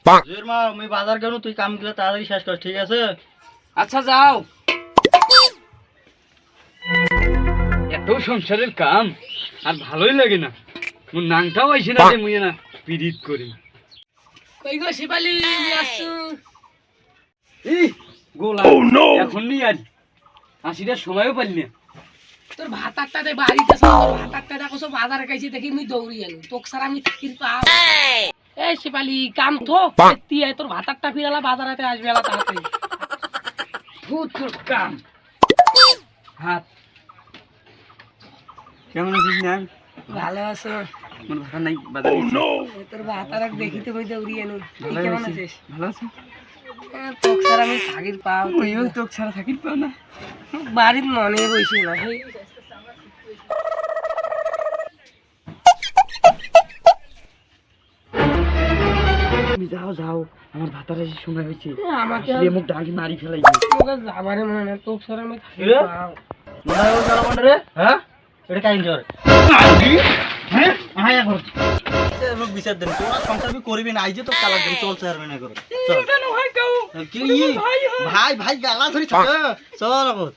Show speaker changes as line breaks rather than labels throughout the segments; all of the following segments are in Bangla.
জুয়ের মা আমি বাজার গেল, তুই কামগুলো তাড়াতাড়ি শেষ কর, ঠিক আছে?
আচ্ছা যাও। এত সংসারের কাম আর ভালোই লাগে না, মোর নাংটাও আইছে না যে মুই না পিরিত করি।
কই গো শিবালি আমি আসছু।
এই গোলা এখন নি আজ আসিটার সময়ও পাইলি না।
তোর ভাতারটা দে বাড়িতে সব, তোর ভাতারটা দেখো সব বাজারে খাইছি দেখি মুই দৌড়ি এলো, তোক স্যার আমি থাকির পাও। এই শিবালি কাম থো তুই আয়, তোর ভাতারটা ফিরালা বাজারেতে আসবে এলা তাড়াতাড়ি।
তোর কাম হাত কেমন আছিস না?
ভালো আছো?
মোর ভাষা নাই বাজারে
তোর ভাতারক দেখিতে মুই দৌড়ি এলো। তুই
ভালো
কেমন
আছিস?
আছিস?
ভালো আছিস?
তোক স্যার আমি থাকির পাও,
মুইও তোকে ছাড়া থাকির পাও না।
বাড়ির মনে বইছি না।
যাও যাও, আমার ভাতার এসে সময় হয়েছে,
আমাকে
আসলে মুখ ডাকি মারি ফেলাইবে।
তোকে যাবারে মনে না, তোক স্যার আমি থাকির
রে?
পাও।
মনে হয় ওর কারণ রে, হ্যাঁ? এটা কাহিনী জ্বর। হ্যাঁ? আয় এখন। লোক বিচার দেন, তোরা সংসার বি করবি না, আইজে তো কালা ধরে চল চেয়ারম্যান করে। চল।
কেন হয় কেউ?
কি ভাই ভাই গালা ধরি থাকে। চল এখন।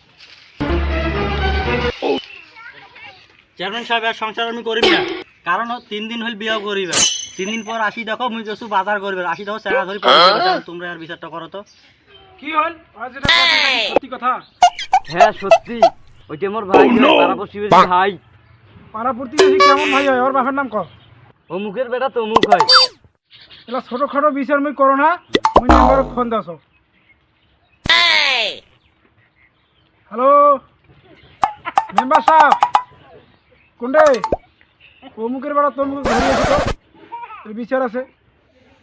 চেয়ারম্যান সাহেব আর সংসার আমি করিবি না, কারণ 3 দিন হইল বিয়া করিবে, 3 দিন পর আসি দেখো মুই কিছু বাজার করবে, আসি দেখো চেহারা ধরি তোমরা আর বিচারটা করো তো।
কি হল আজ এটা সত্যি কথা?
হ্যাঁ সত্যি, ওইটা মোর ভাই পাড়া প্রতিবেশী ভাই।
পাড়া প্রতিবেশী কেমন ভাই হয়? ওর বাপের নাম কর।
অমুকের বেটা তমুক হয়।
এলা ছোটখাটো বিচার মুই করো না, মুই নাম্বার ফোন দাও। হ্যালো মেম্বার সাহেব, কোনডে? অমুকের বেটা তমুক ধরে আছে তো, এই বিচার আছে।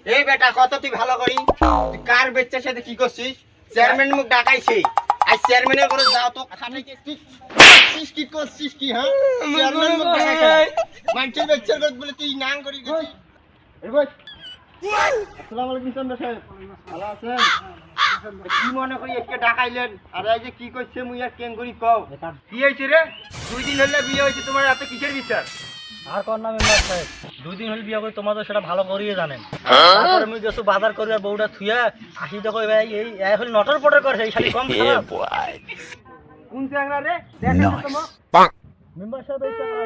এই বেটা কত তুই ভালো করি, তুই কার বেচ্চার সাথে কি করছিস? চেয়ারম্যান মুখ ডাকাইছে, আজ চেয়ারম্যানের ঘরে যাও তো খানে কি করছিস কি? হ্যাঁ চেয়ারম্যান মুখ ডাকাইছে, মানুষের বেচ্চার ঘর বলে তুই নাং করি গেছিস। এই বল, আসসালামু আলাইকুম চেয়ারম্যান সাহেব, ভালো আছেন? কি মনে করি একে ডাকাইলেন? আর এই যে কি করছে মুই আর কেন করি কও? কি হয়েছে রে? 2 দিন হলে বিয়ে হয়েছে, তোমার এত কিসের বিচার? আর কোন না মেম্বার সাহেব, 2 দিন হল বিয়ে করে তোমাদের সেটা ভালো করিয়ে জানেন। তারপরে আমি গেছো বাজার করি আর বউটা থুয়া আসি দেখো ভাই এই হল নটর পটর করে, এই শাড়ি কম খারাপ। কোন চ্যাংড়া রে? দেখেন তো তোমার মেম্বার সাহেব, এই চ্যাংড়া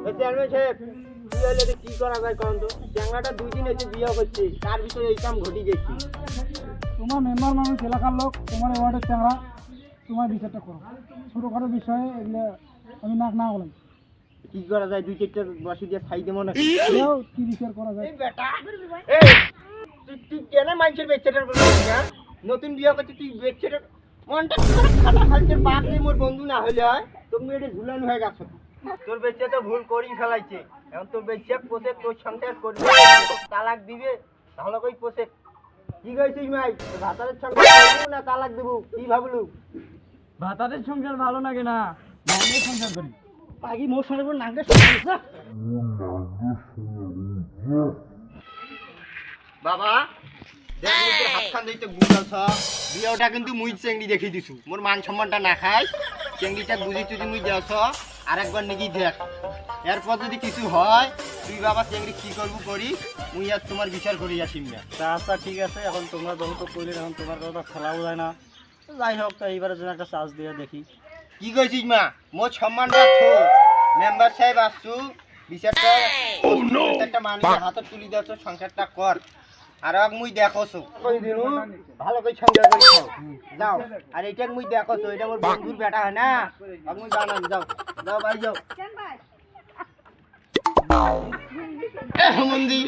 এই চেয়ারম্যান সাহেব, কি হইলে তো কি করা যায় কোন তো? চ্যাংড়াটা 2 দিন হয়েছে বিয়ে করছে, তার ভিতরে এই কাম ঘটি গেছে।
তোমার মেম্বার মানুষ, এলাকার লোক, তোমার ওয়ার্ডের চ্যাংড়া, তোমার বিচারটা করো। ছোটখাটো বিষয়ে এগুলো আমি নাক না বলাই।
কি করা যায়? 2-4টা বসি দিয়ে ছাই দেবো না?
কি বিচার করা যায়?
তুই কেন মানুষের বেচ্চাটার বলে না? নতুন বিয়ে করছে তুই বেচ্চাটার মনটা খালকের বাপ নেই, মোর বন্ধু না হলে হয় তুমি এটা ঝুলানো হয়ে গেছো। তোর বেচ্চা তো ভুল করেই ফেলাইছে, এখন তোর বেচ্চা পোষে তোর সংসার করবে, তালাক দিবে, ভালো করে পোষে। কি কইছিস ভাই? ভাতারের সংসার করবো না তালাক দেবো, কি ভাবলু?
ভাতারের সংসার ভালো লাগে না, ভাইয়ের সংসার করি।
পাগি মোর সঙ্গে করে নাঙ্গা বাবা দেখ তোর হাতখান দিতে গুগলছ বিয়েটা কিন্তু মুই চেংড়ি দেখি দিছু, মোর মান সম্মানটা না খাই, চেংড়িটা বুঝি তুই মুই দেছ, আরেকবার নাকি দেখ, এরপর যদি কিছু হয় তুই বাবা চেংড়ি কি করবো করি, মুই আর তোমার বিচার করি আসিম না। আচ্ছা ঠিক আছে, এখন তোমরা বহুত কইলে, এখন তোমার কথা খেলাও যায় না, যাই হোক এইবারের জন্য একটা চার্জ দিয়ে দেখি। কি কইছিস মা? মোর সম্মানটা থো, মেম্বার সাহেব আসছু, বিচারটা একটা মানুষের হাতে তুলি দেছ, সংসারটা কর, আর মুই দেখছো কই দিনু ভালো করে সংসার করি খাও যাও, আর এইটা মুই দেখছো, এটা মোর বন্ধুর বেটা হয় না, মুই জানাম, যাও যাও বাড়ি যাও। কেন ভাই মন্দির